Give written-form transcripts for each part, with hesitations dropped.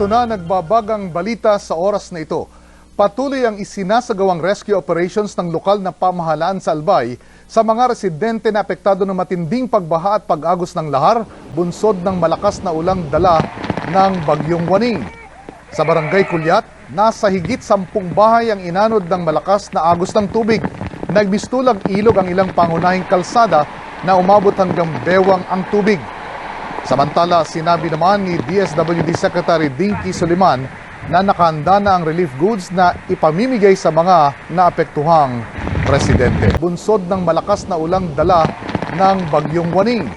Ito na nagbabagang balita sa oras na ito. Patuloy ang isinasagawang rescue operations ng lokal na pamahalaan sa Albay sa mga residente na apektado ng matinding pagbaha at pag-agos ng lahar, bunsod ng malakas na ulang dala ng Bagyong Waning. Sa Barangay Kulyat, nasa higit 10 bahay ang inanod ng malakas na agos ng tubig. Nagbistulang ilog ang ilang pangunahing kalsada na umabot hanggang bewang ang tubig. Samantala, sinabi naman ni DSWD Secretary Dinky Soliman na nakahanda na ang relief goods na ipamimigay sa mga naapektuhang residente. Bunsod ng malakas na ulang dala ng Bagyong Waning.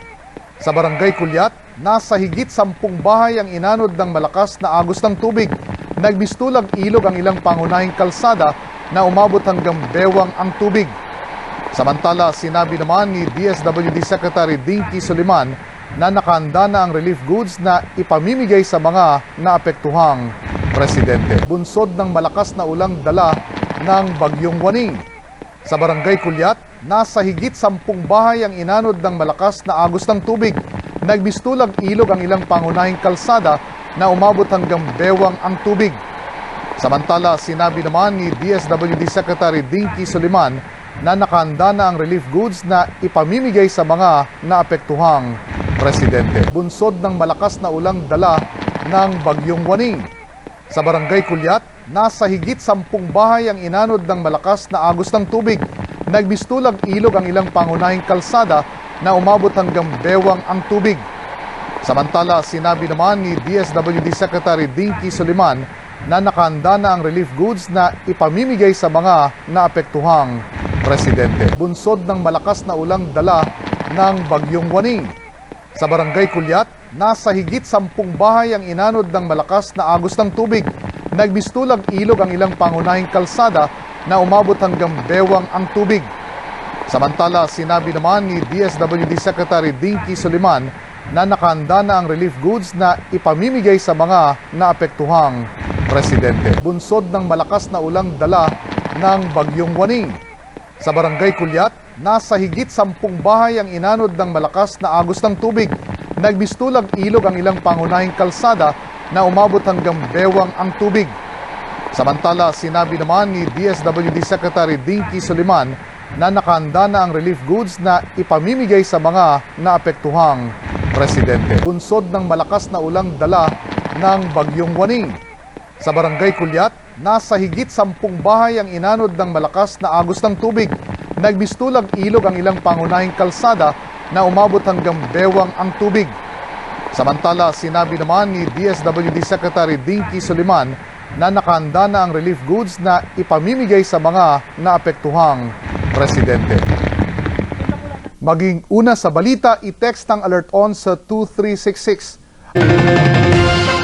Sa Barangay Kulyat, nasa higit 10 bahay ang inanod ng malakas na agos ng tubig. Nagbistulang ilog ang ilang pangunahing kalsada na umabot hanggang bewang ang tubig. Samantala, sinabi naman ni DSWD Secretary Dinky Soliman na nakahanda na ang relief goods na ipamimigay sa mga naapektuhang residente. Bunsod ng malakas na ulang dala ng Bagyong Waning. Sa Barangay Kulyat, nasa higit 10 bahay ang inanod ng malakas na agos ng tubig. Nagbistulang ilog ang ilang pangunahing kalsada na umabot hanggang bewang ang tubig. Samantala, sinabi naman ni DSWD Secretary Dinky Soliman na nakahanda na ang relief goods na ipamimigay sa mga naapektuhang residente. Bunsod ng malakas na ulang dala ng Bagyong Waning. Sa Barangay Kulyat, nasa higit 10 bahay ang inanod ng malakas na agos ng tubig. Nagbistulang ilog ang ilang pangunahing kalsada na umabot hanggang bewang ang tubig. Samantala, sinabi naman ni DSWD Secretary Dinky Soliman na nakahanda na ang relief goods na ipamimigay sa mga naapektuhang residente. Bunsod ng malakas na ulang dala ng Bagyong Waning. Sa Barangay Kulyat, nasa higit 10 bahay ang inanod ng malakas na agos ng tubig. Nagbistulang ilog ang ilang pangunahing kalsada na umabot hanggang bewang ang tubig. Samantala, sinabi naman ni DSWD Secretary Dinky Soliman na nakahanda na ang relief goods na ipamimigay sa mga naapektuhang residente. Bunsod ng malakas na ulang dala ng Bagyong Waning. Sa Barangay Kulyat, nasa higit 10 bahay ang inanod ng malakas na agos ng tubig. Nagbistulang ilog ang ilang pangunahing kalsada na umabot hanggang bewang ang tubig. Samantala, sinabi naman ni DSWD Secretary Dinky Soliman na nakahanda na ang relief goods na ipamimigay sa mga naapektuhang residente. Bunsod ng malakas na ulang dala ng Bagyong Waning. Sa Barangay Kulyat, nasa higit 10 bahay ang inanod ng malakas na agos ng tubig. Nagbistulang ilog ang ilang pangunahing kalsada na umabot hanggang bewang ang tubig. Samantala, sinabi naman ni DSWD Secretary Dinky Soliman na nakahanda na ang relief goods na ipamimigay sa mga naapektuhang residente. Maging una sa balita, i-text ang alert on sa 2366.